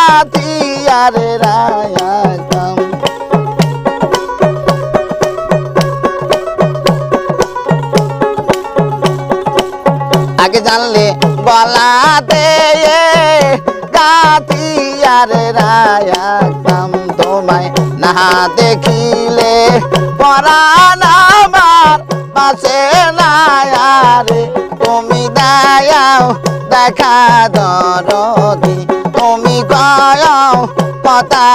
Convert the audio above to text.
গাথিয়ার রাখতাম। আগে জানলে গলাতে গাথিয়ার রাখতাম, তোমায় না দেখিলে পরাণ আমার বাঁচে না রে। তুমি দাও দেখা দরদি, তুমি কও কথা